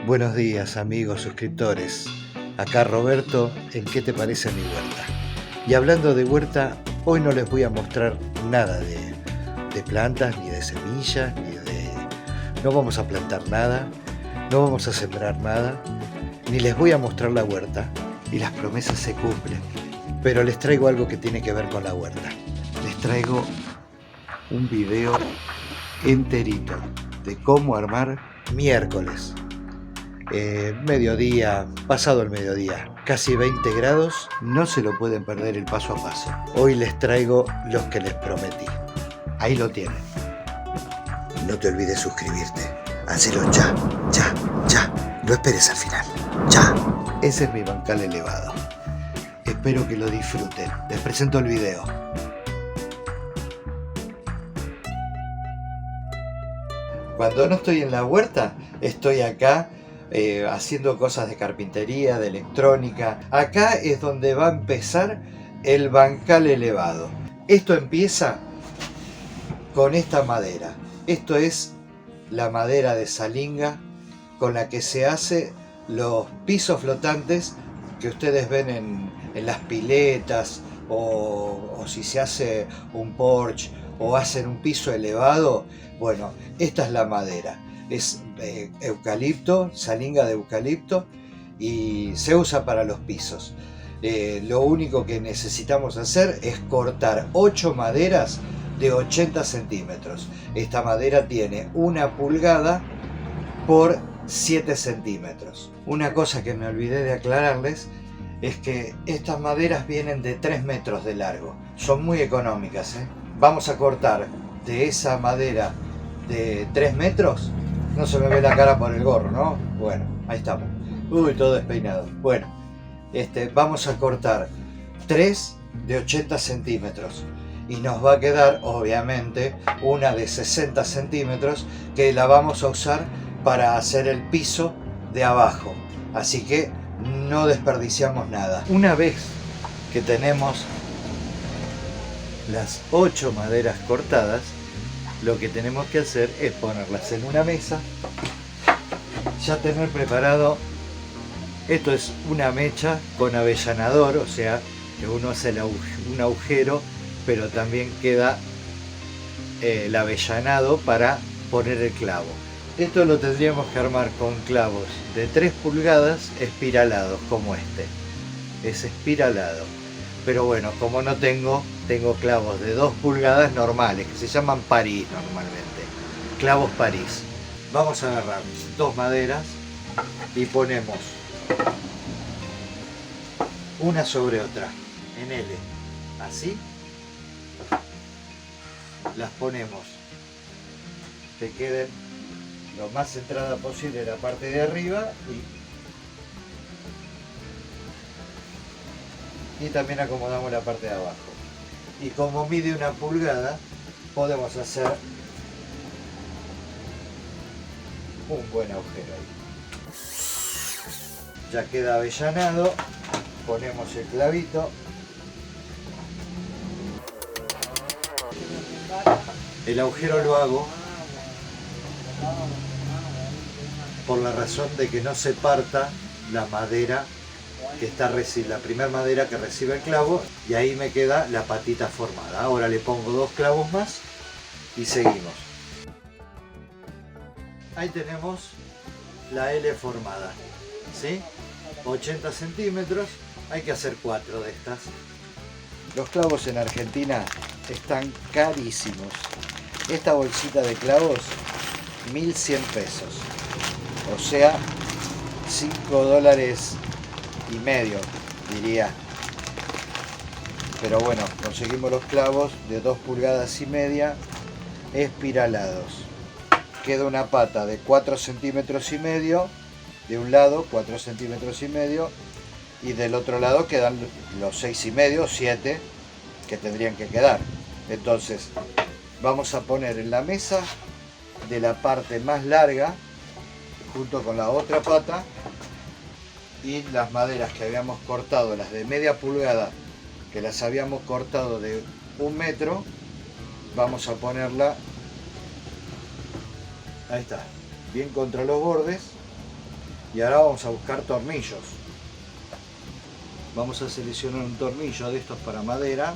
Buenos días amigos suscriptores, acá Roberto en ¿Qué te parece mi huerta? Y hablando de huerta, hoy no les voy a mostrar nada de plantas, ni de semillas, No vamos a plantar nada, no vamos a sembrar nada, ni les voy a mostrar la huerta, y las promesas se cumplen. Pero les traigo algo que tiene que ver con la huerta. Les traigo un video enterito de cómo armar miércoles. Mediodía, pasado el mediodía, casi 20 grados, no se lo pueden perder el paso a paso. Hoy les traigo los que les prometí. Ahí lo tienen. No te olvides suscribirte. Hacelo ya. No esperes al final. Ya. Ese es mi bancal elevado. Espero que lo disfruten. Les presento el video. Cuando no estoy en la huerta, estoy acá haciendo cosas de carpintería, de electrónica. Acá es donde va a empezar el bancal elevado. Esto empieza con esta madera. Esto es la madera de salinga con la que se hace los pisos flotantes que ustedes ven en las piletas o si se hace un porche o hacen un piso elevado. Bueno, esta es la madera. Es eucalipto, salinga de eucalipto, y se usa para los pisos. Lo único que necesitamos hacer es cortar 8 maderas de 80 centímetros. Esta madera tiene 1 pulgada por 7 centímetros. Una cosa que me olvidé de aclararles es que estas maderas vienen de 3 metros de largo. Son muy económicas, ¿eh? Vamos a cortar de esa madera de 3 metros. No se me ve la cara por el gorro, ¿no? Bueno, ahí estamos. Uy, todo despeinado. Bueno, vamos a cortar 3 de 80 centímetros. Y nos va a quedar, obviamente, una de 60 centímetros que la vamos a usar para hacer el piso de abajo. Así que no desperdiciamos nada. Una vez que tenemos las 8 maderas cortadas, lo que tenemos que hacer es ponerlas en una mesa, ya tener preparado. Esto es una mecha con avellanador, o sea que uno hace un agujero, pero también queda el avellanado para poner el clavo. Esto lo tendríamos que armar con clavos de 3 pulgadas espiralados, como este. Es espiralado. Pero bueno, como no tengo clavos de 2 pulgadas normales, que se llaman París normalmente. Clavos París. Vamos a agarrar 2 maderas y ponemos una sobre otra, en L. Así. Las ponemos que queden lo más centrada posible en la parte de arriba y también acomodamos la parte de abajo. Y como mide 1 pulgada, podemos hacer un buen agujero ahí. Ya queda avellanado, ponemos el clavito. El agujero lo hago por la razón de que no se parta la madera que está la primera madera que recibe el clavo, y ahí me queda la patita formada. Ahora le pongo 2 clavos más y seguimos. Ahí tenemos la L formada, ¿sí? 80 centímetros, hay que hacer 4 de estas. Los clavos en Argentina están carísimos. Esta bolsita de clavos, 1.100 pesos. O sea, 5 dólares y medio, diría. Pero bueno, conseguimos los clavos de 2 pulgadas y media espiralados. Queda una pata de 4 centímetros y medio de un lado, 4 centímetros y medio, y del otro lado quedan los 6 y medio, 7 que tendrían que quedar. Entonces vamos a poner en la mesa de la parte más larga junto con la otra pata, y las maderas que habíamos cortado, las de media pulgada, que las habíamos cortado de 1 metro, vamos a ponerla, ahí está, bien contra los bordes, Y ahora vamos a buscar tornillos. Vamos a seleccionar un tornillo de estos para madera,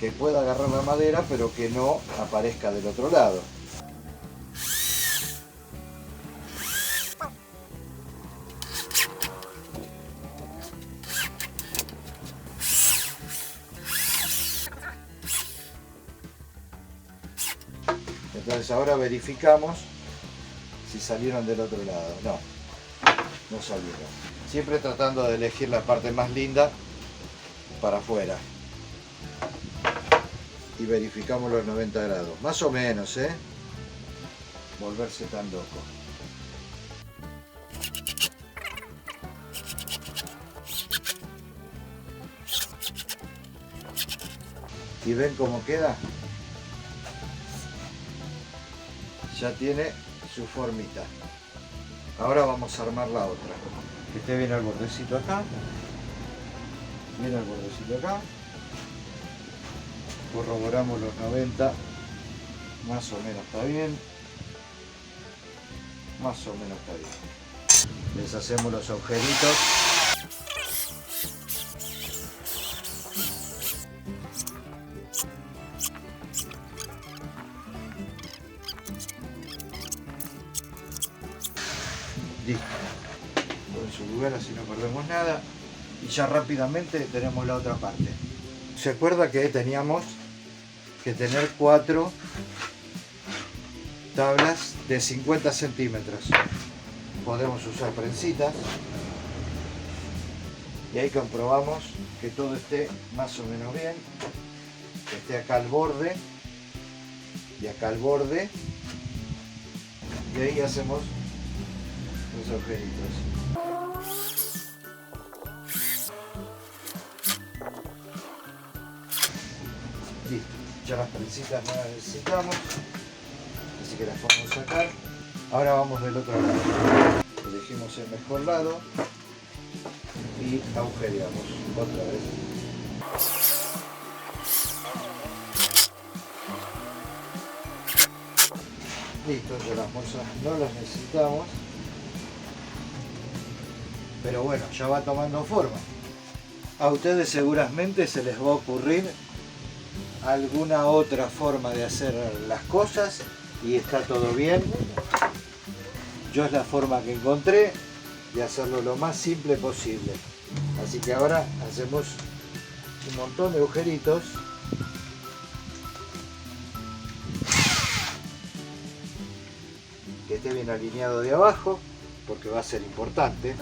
que pueda agarrar la madera pero que no aparezca del otro lado. Entonces ahora verificamos si salieron del otro lado. No salieron. Siempre tratando de elegir la parte más linda para afuera. Y verificamos los 90 grados. Más o menos, volverse tan loco. ¿Y ven cómo queda? Ya tiene su formita. Ahora vamos a armar la otra. Que esté bien al bordecito acá. Bien al bordecito acá. Corroboramos los 90. Más o menos está bien. Más o menos está bien. Les hacemos los agujeritos. Listo. En su lugar, así no perdemos nada. Y ya rápidamente tenemos la otra parte. ¿Se acuerda que teníamos que tener 4 tablas de 50 centímetros? Podemos usar prensitas. Y ahí comprobamos que todo esté más o menos bien. Que esté acá al borde. Y acá al borde. Y ahí hacemos los agujeritos. Listo, ya las prensitas no las necesitamos, así que las podemos sacar. Ahora vamos del otro lado. Elegimos el mejor lado y agujereamos otra vez. Listo, ya las bolsas no las necesitamos. Pero bueno, ya va tomando forma. A ustedes seguramente se les va a ocurrir alguna otra forma de hacer las cosas y está todo bien. Yo es la forma que encontré de hacerlo lo más simple posible. Así que ahora hacemos un montón de agujeritos. Que esté bien alineado de abajo, porque va a ser importante.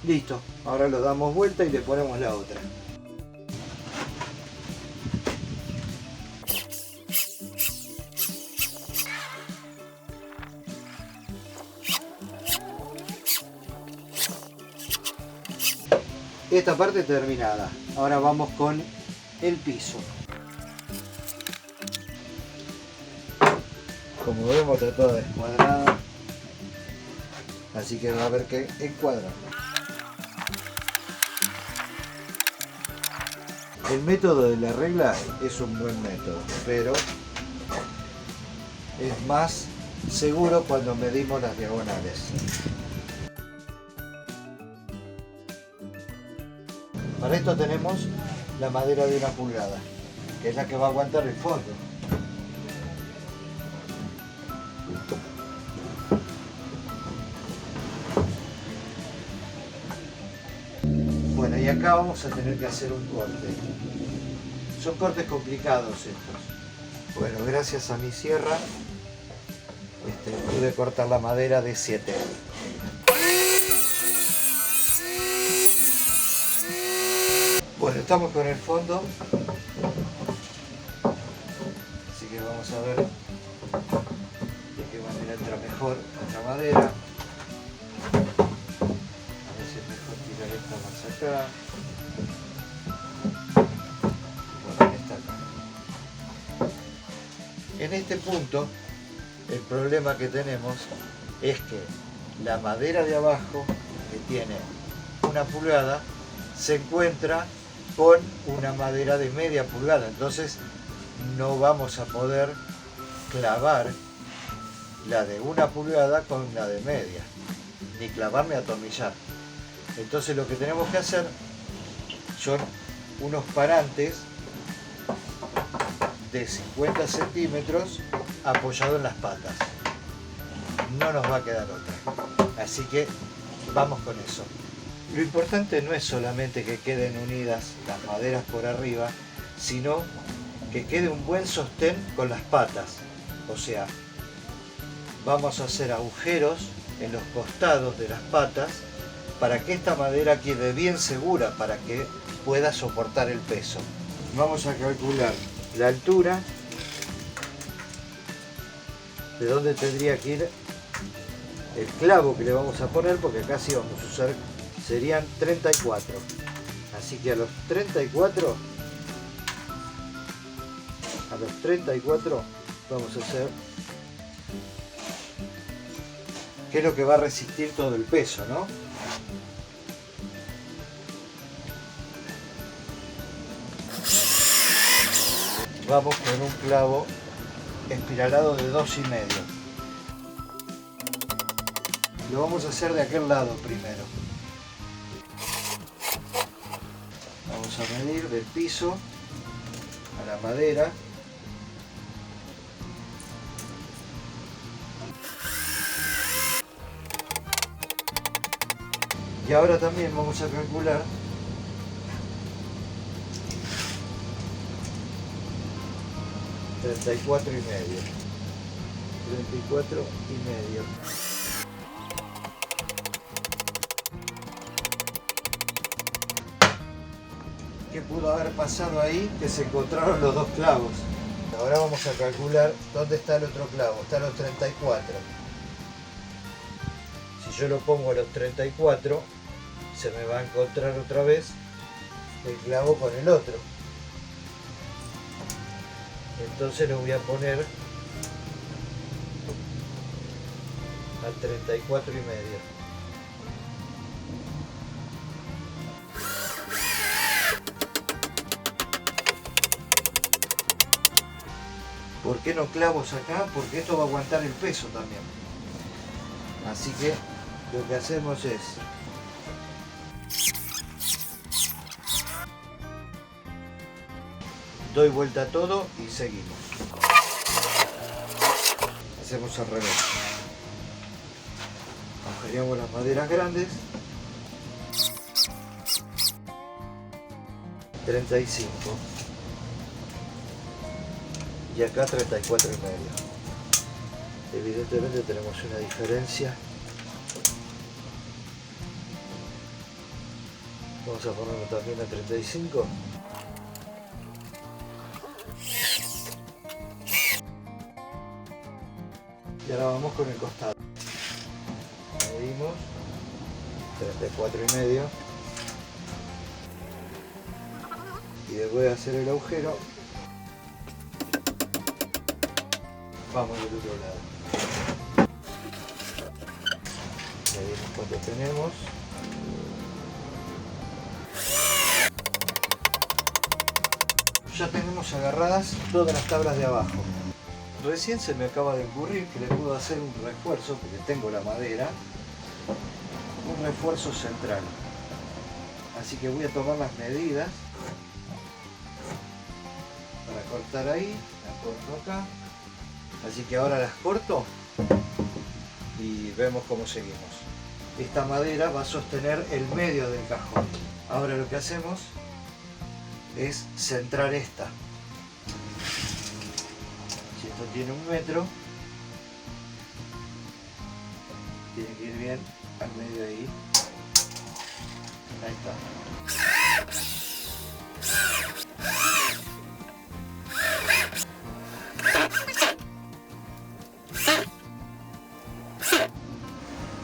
Listo, ahora lo damos vuelta y le ponemos la otra. Esta parte terminada. Ahora vamos con el piso. Como vemos está toda descuadrada, así que va a haber que encuadrar. El método de la regla es un buen método, pero es más seguro cuando medimos las diagonales. Para esto tenemos la madera de 1 pulgada, que es la que va a aguantar el fondo. Bueno, y acá vamos a tener que hacer un corte. Son cortes complicados estos. Bueno, gracias a mi sierra pude cortar la madera de 7. Bueno, estamos con el fondo, así que vamos a ver de qué manera entra mejor nuestra madera. A ver si es mejor tirar esta más acá. Bueno, esta acá. En este punto, el problema que tenemos es que la madera de abajo, que tiene 1 pulgada se encuentra con una madera de media pulgada, entonces no vamos a poder clavar la de 1 pulgada con la de media, ni clavar ni atornillar. Entonces lo que tenemos que hacer son unos parantes de 50 centímetros apoyado en las patas. No nos va a quedar otra, así que vamos con eso. Lo importante no es solamente que queden unidas las maderas por arriba, sino que quede un buen sostén con las patas. O sea, vamos a hacer agujeros en los costados de las patas para que esta madera quede bien segura, para que pueda soportar el peso. Vamos a calcular la altura de donde tendría que ir el clavo que le vamos a poner, porque acá sí vamos a usar, serían 34. Así que a los 34 vamos a hacer, que es lo que va a resistir todo el peso, ¿no? Vamos con un clavo espiralado de 2,5. Lo vamos a hacer de aquel lado primero. Vamos a medir del piso a la madera. Y ahora también vamos a calcular $34,5. 34,5. ¿Qué pudo haber pasado ahí? Que se encontraron los dos clavos. Ahora vamos a calcular dónde está el otro clavo. Está a los 34. Si yo lo pongo a los 34, se me va a encontrar otra vez el clavo con el otro. Entonces lo voy a poner al 34,5. ¿Por qué no clavos acá? Porque esto va a aguantar el peso también. Así que lo que hacemos es doy vuelta a todo y seguimos. Hacemos al revés. Agujereamos las maderas grandes. 35. Y acá 34,5. Evidentemente tenemos una diferencia. Vamos a ponerlo también a 35. Y ahora vamos con el costado. Medimos 34,5. Y después de hacer el agujero, vamos del otro lado. Medimos cuánto tenemos. Ya tenemos agarradas todas las tablas de abajo. Recién se me acaba de ocurrir que le puedo hacer un refuerzo, porque tengo la madera, un refuerzo central. Así que voy a tomar las medidas para cortar ahí, las corto acá. Así que ahora las corto y vemos cómo seguimos. Esta madera va a sostener el medio del cajón. Ahora lo que hacemos es centrar esta. Si esto tiene 1 metro, tiene que ir bien al medio ahí. Ahí está.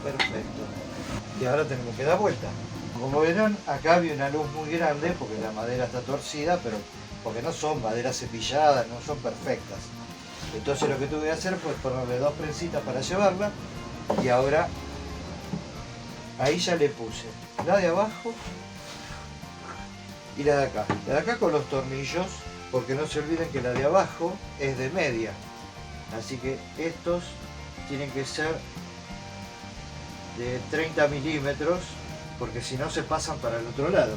Perfecto. Y ahora tenemos que dar vuelta. Como verán, acá había una luz muy grande porque la madera está torcida, pero porque no son maderas cepilladas, no son perfectas. Entonces lo que tuve que hacer fue ponerle 2 prensitas para llevarla y ahora Ahí ya le puse la de abajo y la de acá. La de acá con los tornillos, porque no se olviden que la de abajo es de media. Así que estos tienen que ser de 30 milímetros, porque si no se pasan para el otro lado.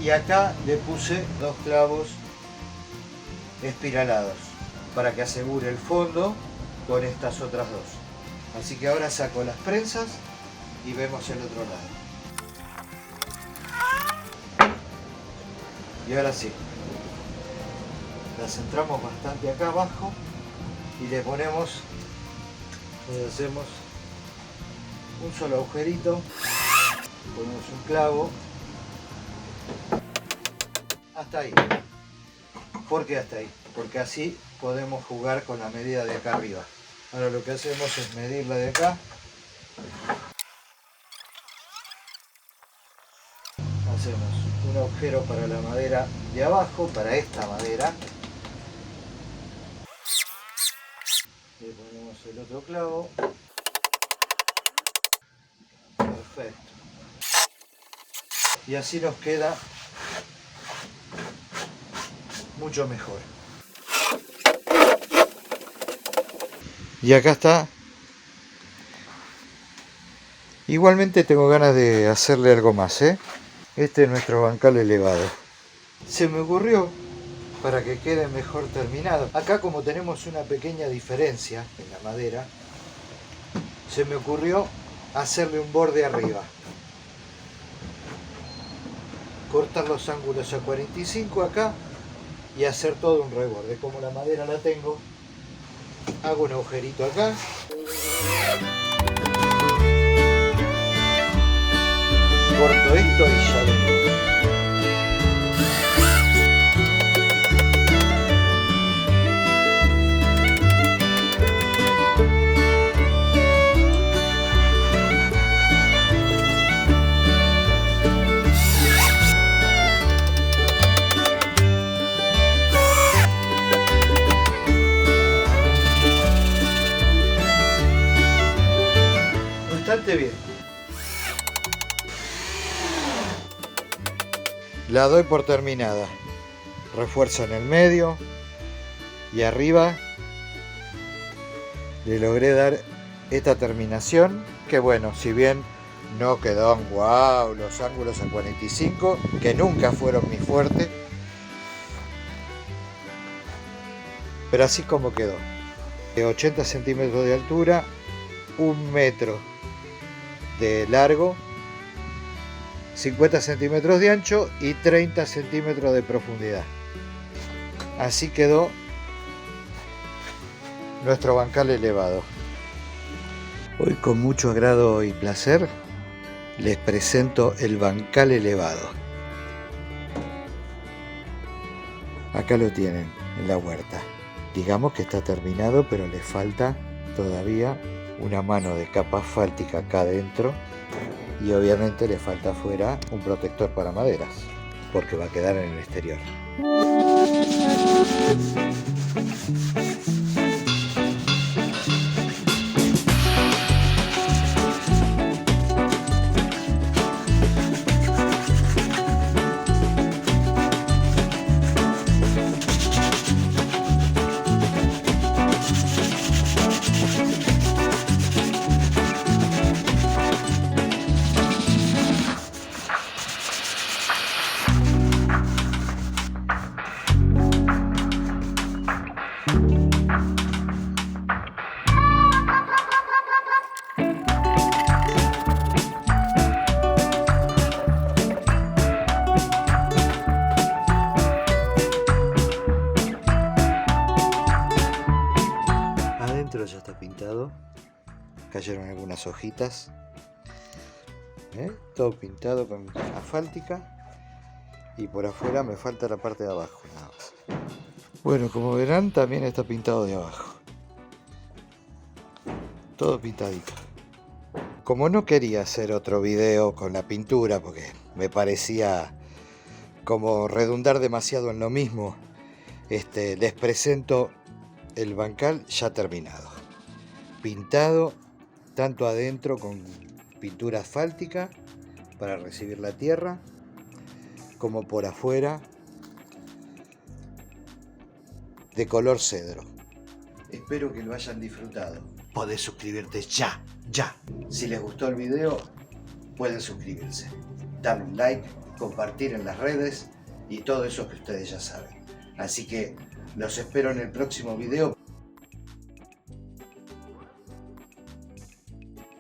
Y acá le puse 2 clavos espiralados para que asegure el fondo con estas otras dos. Así que ahora saco las prensas y vemos el otro lado. Y ahora sí, las centramos bastante acá abajo y le ponemos, le hacemos un solo agujerito, ponemos un clavo hasta ahí. ¿Por qué hasta ahí? Porque así podemos jugar con la medida de acá arriba. Ahora lo que hacemos es medirla de acá. Hacemos un agujero para la madera de abajo, para esta madera. Le ponemos el otro clavo. Perfecto. Y así nos queda mucho mejor. Y acá está. Igualmente tengo ganas de hacerle algo más, ¿eh? Este es nuestro bancal elevado. Se me ocurrió, para que quede mejor terminado, acá como tenemos una pequeña diferencia en la madera, se me ocurrió hacerle un borde arriba. Cortar los ángulos a 45 acá y hacer todo un reborde. Como la madera la tengo, hago un agujerito acá. Corto esto y ya vengo. Bastante bien. La doy por terminada. Refuerzo en el medio y arriba le logré dar esta terminación, que bueno, si bien no quedó wow los ángulos a 45, que nunca fueron mi fuerte, pero así como quedó. 80 centímetros de altura, 1 metro de largo, 50 centímetros de ancho y 30 centímetros de profundidad. Así quedó nuestro bancal elevado. Hoy con mucho agrado y placer les presento el bancal elevado. Acá lo tienen en la huerta. Digamos que está terminado, pero le falta todavía una mano de capa asfáltica acá adentro. Y obviamente le falta afuera un protector para maderas, porque va a quedar en el exterior. Ya está pintado, cayeron algunas hojitas, todo pintado con asfáltica y por afuera me falta la parte de abajo nada más. Bueno, como verán también está pintado de abajo, todo pintadito. Como no quería hacer otro video con la pintura porque me parecía como redundar demasiado en lo mismo, les presento el bancal ya terminado, pintado, tanto adentro con pintura asfáltica para recibir la tierra, como por afuera de color cedro. Espero que lo hayan disfrutado. Podés suscribirte ya. Si les gustó el video, pueden suscribirse, darle un like, compartir en las redes y todo eso que ustedes ya saben. Así que los espero en el próximo video.